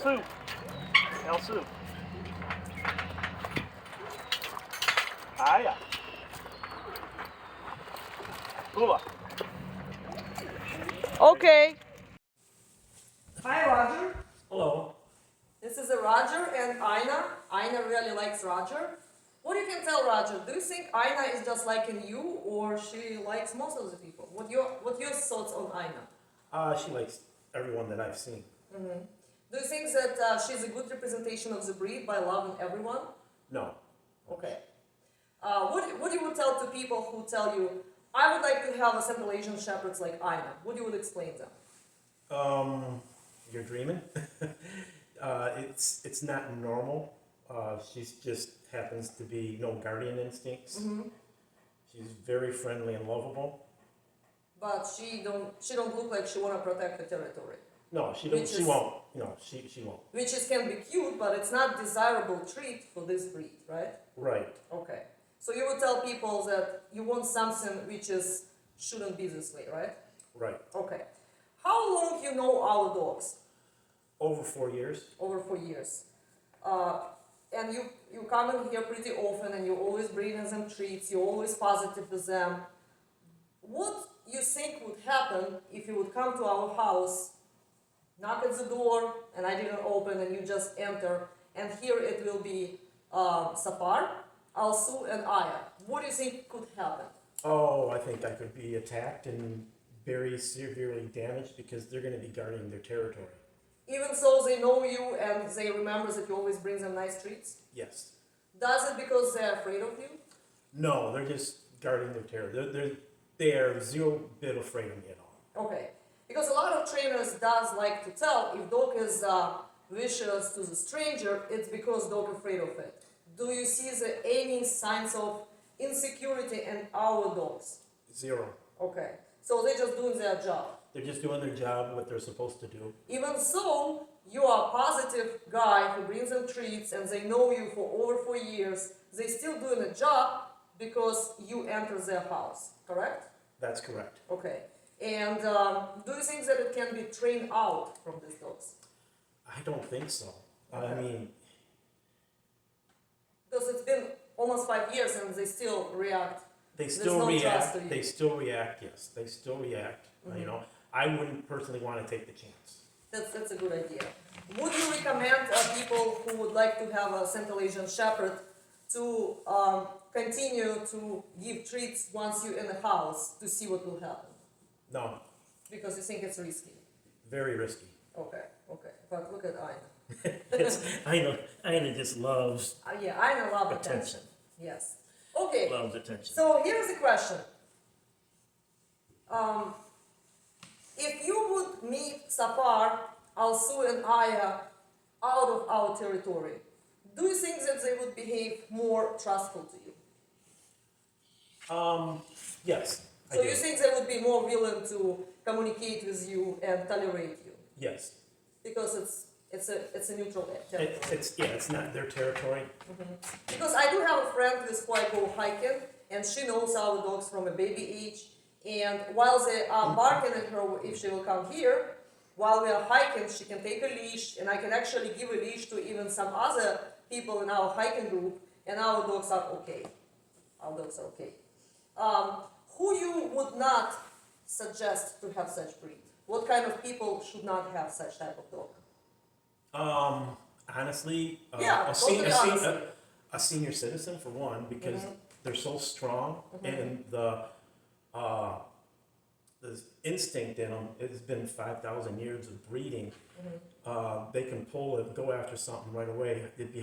Elsu. Elsu. Aya. Ula. Okay. Hi, Roger. Hello. This is a Roger and Aina. Aina really likes Roger. What you can tell Roger? Do you think Aina is just liking you, or she likes most of the people? What your thoughts on Aina? She likes everyone that I've seen. Do you think that she's a good representation of the breed by loving everyone? No. Okay. What you would tell to people who tell you, I would like to have a Central Asian Shepherds like Aina? What you would explain them? You're dreaming. It's not normal. She's just happens to be no guardian instincts. She's very friendly and lovable. But she don't look like she wanna protect the territory. No, she don't. She won't. No, she won't. Which is can be cute, but it's not desirable trait for this breed, right? Right. Okay. So you would tell people that you want something which is shouldn't be this way, right? Right. Okay. How long you know our dogs? Over 4 years. Over 4 years. And you come in here pretty often and you always bring them treats, you're always positive with them. What you think would happen if you would come to our house, knock at the door, and I didn't open, and you just enter, and here it will be Safar, Alsu, and Aya. What do you think could happen? Oh, I think I could be attacked and very severely damaged because they're going to be guarding their territory. Even so, they know you and they remember that you always bring them nice treats? Yes. Does it because they're afraid of you? No, they're just guarding their territory. They are zero bit afraid of me at all. Okay. Because a lot of trainers does like to tell if dog is vicious to the stranger, it's because dog afraid of it. Do you see any signs of insecurity in our dogs? Zero. Okay. So they're just doing their job. They're just doing their job, what they're supposed to do. Even so, you are a positive guy who brings them treats and they know you for over 4 years. They still doing a job because you enter their house, correct? That's correct. Okay. And do you think that it can be trained out from these dogs? I don't think so. Okay. I mean, Because it's been almost 5 years and they still react. they There's still no trust react. to you. They still react. Yes, they still react. You know, I wouldn't personally want to take the chance. That's a good idea. Would you recommend people who would like to have a Central Asian Shepherd to continue to give treats once you're in the house to see what will happen? No, Because you think it's risky. very risky. Okay. But look at Aina. Aina just loves Yeah, Aina love attention. attention. Yes. Okay. Loves attention. So here's the question. If you would meet Safar, Alsu, and Aya out of our territory, do you think that they would behave more trustful to you? Yes. I So do. you think they would be more willing to communicate with you and tolerate you? Yes. Because it's a neutral territory. It's not their territory. Because I do have a friend with who I go hiking, and she knows our dogs from a baby age. And while they are barking at her if she will come here, while we are hiking, she can take a leash, and I can actually give a leash to even some other people in our hiking group, and our dogs are okay. Our dogs are okay. Who you would not suggest to have such breed? What kind of people should not have such type of dog? Honestly, Yeah, totally honestly. a senior citizen for one, because they're so strong, and the instinct in them, it's been 5,000 years of breeding. They can pull and go after something right away. It'd be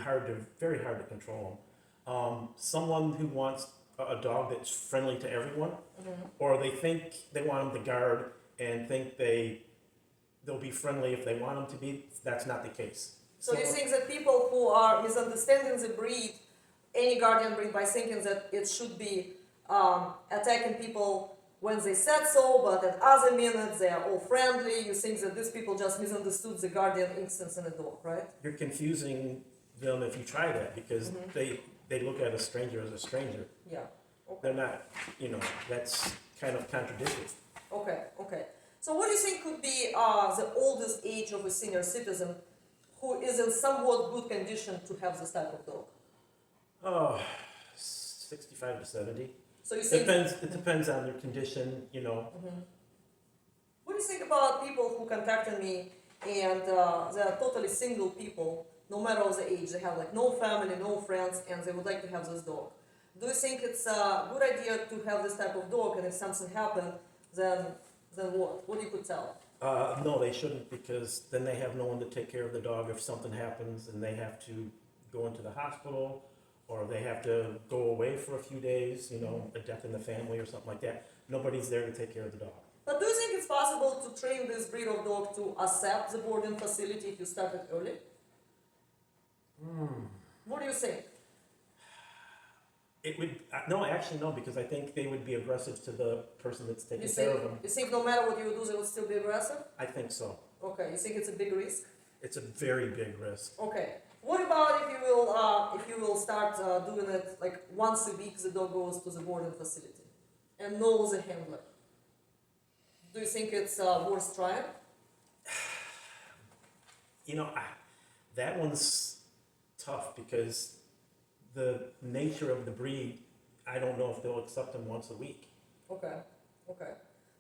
very hard to control them. Someone who wants a dog that's friendly to everyone, or they think they want them to guard and think they'll be friendly if they want them to be, that's not the case. So you think that people who are misunderstanding the breed, any guardian breed, by thinking that it should be attacking people when they said so, but at other minutes they are all friendly, you think that these people just misunderstood the guardian instincts in a dog, right? You're confusing them if you try that, because they look at a stranger as a stranger. Yeah. Okay. They're not, that's kind of contradictory. Okay. So what do you think could be the oldest age of a senior citizen who is in somewhat good condition to have this type of dog? Oh, 65 to 70. So you think, It depends on their condition, you know. what do you think about people who contacted me and they are totally single people, no matter the age, they have like no family, no friends, and they would like to have this dog? Do you think it's a good idea to have this type of dog, and if something happened, then what? What you could tell? No, they shouldn't, because then they have no one to take care of the dog if something happens and they have to go into the hospital, or they have to go away for a few days, you know, a death in the family or something like that. Nobody's there to take care of the dog. But do you think it's possible to train this breed of dog to accept the boarding facility if you started early? What do you think? It would, no, actually no, because I think they would be aggressive to the person that's taking You care think, of them. you think no matter what you do, they would still be aggressive? I think so. Okay, you think it's a big risk? It's a very big risk. Okay. What about if you will start doing it like once a week, the dog goes to the boarding facility and knows the handler? Do you think it's worth trying? You know, that one's tough because the nature of the breed, I don't know if they'll accept them once a week. Okay, okay.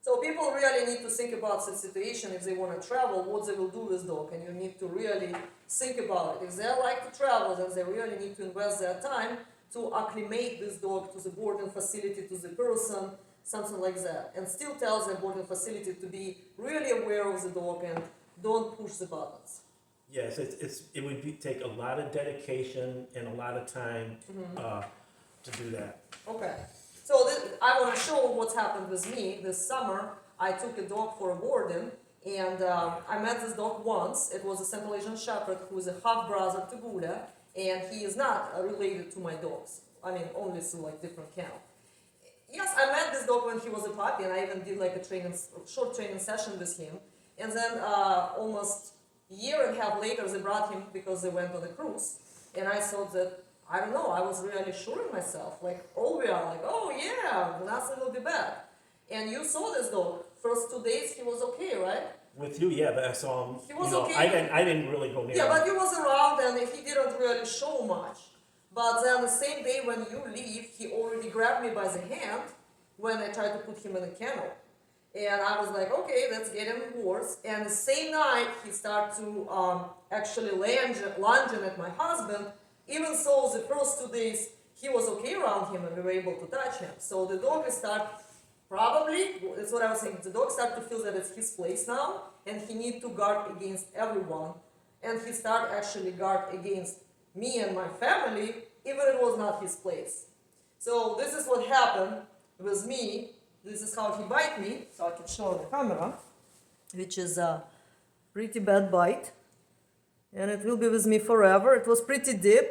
So people really need to think about the situation if they want to travel, what they will do with dog, and you need to really think about it. If they like to travel, then they really need to invest their time to acclimate this dog to the boarding facility, to the person, something like that, and still tell the boarding facility to be really aware of the dog and don't push the buttons. Yes, it would take a lot of dedication and a lot of time to do that. Okay. So I want to show what's happened with me. This summer, I took a dog for a boarding, and I met this dog once. It was a Central Asian Shepherd who is a half-brother to Buddha, and he is not related to my dogs. I mean, only through like different kennel. Yes, I met this dog when he was a puppy, and I even did like a short training session with him. And then almost a year and a half later, they brought him because they went on a cruise, and I thought that, I don't know, I was really sure in myself, like, oh, we are like, oh yeah, nothing will be bad. And you saw this dog. First 2 days, he was okay, right? With you, yeah, but I saw him. He was you know, okay. I didn't really go near Yeah, him. but he was around and he didn't really show much. But then the same day when you leave, he already grabbed me by the hand when I tried to put him in a kennel. And I was like, okay, let's get him worse. And the same night, he started to actually lunging at my husband. Even so, the first 2 days, he was okay around him and we were able to touch him. So the dog probably, that's what I was saying, the dog started to feel that it's his place now, and he need to guard against everyone. And he started actually guard against me and my family, even if it was not his place. So this is what happened with me. This is how he bite me, so I can show on the camera, which is a pretty bad bite. And it will be with me forever. It was pretty deep.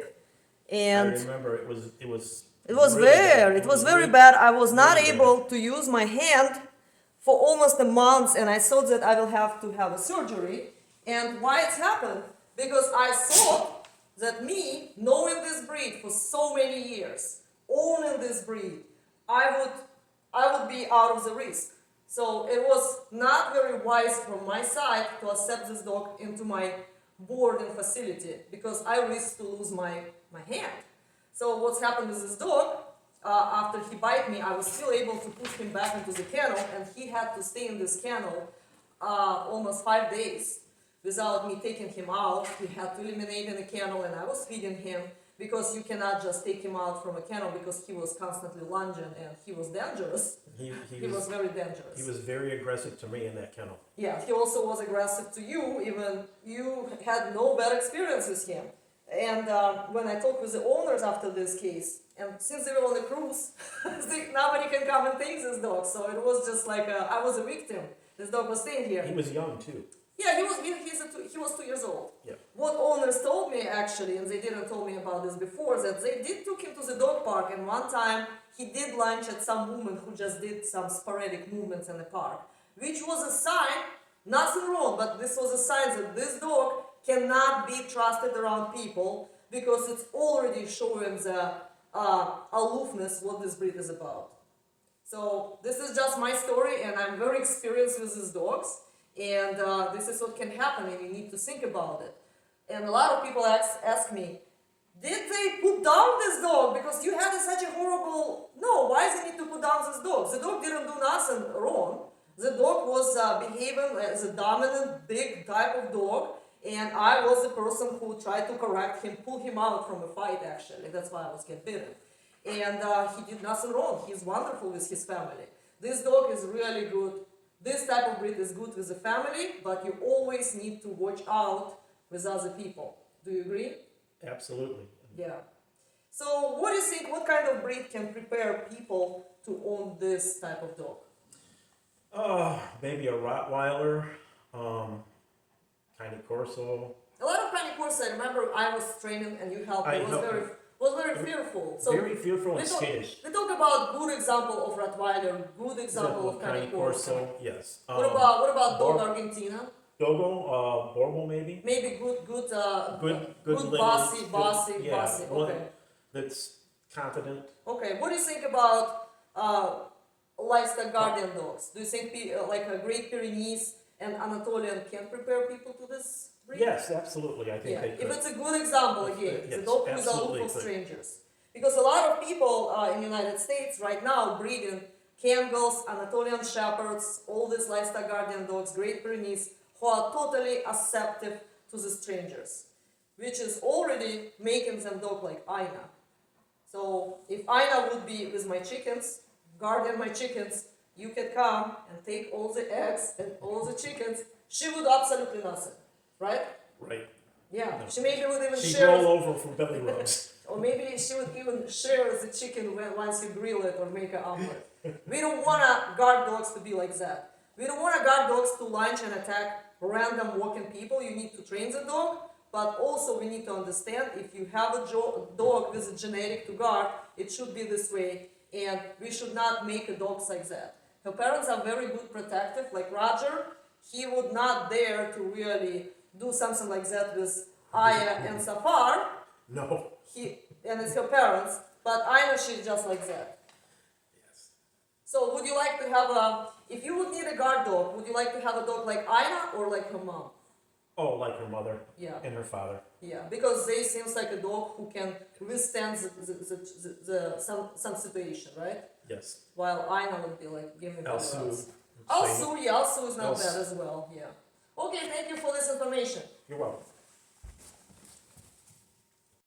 And I remember it was it was very bad. I was not really able to use my hand for almost a month, and I thought that I will have to have a surgery. And why it happened? Because I thought that me, knowing this breed for so many years, owning this breed, I would be out of the risk. So it was not very wise from my side to accept this dog into my boarding facility because I risked to lose my hand. So what's happened with this dog, after he bit me, I was still able to put him back into the kennel, and he had to stay in this kennel almost 5 days without me taking him out. He had to eliminate in the kennel, and I was feeding him because you cannot just take him out from a kennel because he was constantly lunging and he was dangerous. He was very dangerous. He was very aggressive to me in that kennel. Yeah, he also was aggressive to you, even you had no bad experience with him. And when I talked with the owners after this case, and since they were on the cruise, nobody can come and take this dog, so it was just like I was a victim. This dog was staying here. He was young too. Yeah, he was 2 years old. Yeah. What owners told me actually, and they didn't tell me about this before, that they did took him to the dog park, and one time he did lunge at some woman who just did some sporadic movements in the park, which was a sign, nothing wrong, but this was a sign that this dog cannot be trusted around people because it's already showing the aloofness what this breed is about. So this is just my story, and I'm very experienced with these dogs. And this is what can happen, and you need to think about it. And a lot of people ask me, did they put down this dog because you had such a horrible... No, why does he need to put down this dog? The dog didn't do nothing wrong. The dog was behaving as a dominant, big type of dog, and I was the person who tried to correct him, pull him out from a fight, actually. That's why I was getting bitten. And he did nothing wrong. He's wonderful with his family. This dog is really good. This type of breed is good with the family, but you always need to watch out with other people. Do you agree? Absolutely. Yeah. So what do you think, what kind of breed can prepare people to own this type of dog? Maybe a Rottweiler, Cane Corso. A lot of Cane Corso, I remember I was training and you helped me, was very fearful. So Very fearful and we talk, skittish. we talk about good example of Rottweiler, good example of Cane Corso. Yes. What about Dog Bor- Argentina? Dogo, Borbo maybe. Maybe good Good bossy, lineage, bossy, yeah, bossy. one Okay. that's confident. Okay. What do you think about livestock guardian dogs? Do you think like a Great Pyrenees and Anatolian can prepare people to this breed? Yes, absolutely. I think Yeah. they If could. it's a good example again, Yes, the dog who is aloof absolutely of could. strangers. Because a lot of people in the United States right now breeding Campbells, Anatolian Shepherds, all these livestock guardian dogs, Great Pyrenees, who are totally acceptive to the strangers, which is already making them dog like Aina. So if Aina would be with my chickens, guarding my chickens, you can come and take all the eggs and all the chickens, she would absolutely nothing, right? Right. Yeah, No. she maybe would even She'd share, roll over from belly rubs. or maybe she would even share the chicken once you grill it or make an omelet. We don't want to guard dogs to be like that. We don't want to guard dogs to lunge and attack random walking people. You need to train the dog, but also we need to understand if you have a dog with a genetic to guard, it should be this way, and we should not make a dogs like that. Her parents are very good protective, like Roger. He would not dare to really do something like that with Aya and Safar. No. And it's her parents, but Aina, she's just like that. Yes. So would you like to have if you would need a guard dog, would you like to have a dog like Aina or like her mom? Oh, like her mother Yeah. and her father. Yeah, because they seems like a dog who can withstand some situation, right? Yes. While Aina would be like, give me Elsu. balance. same. Alsu, yeah, Alsu is not Els- bad as well, yeah. Okay, thank you for this information. You're welcome.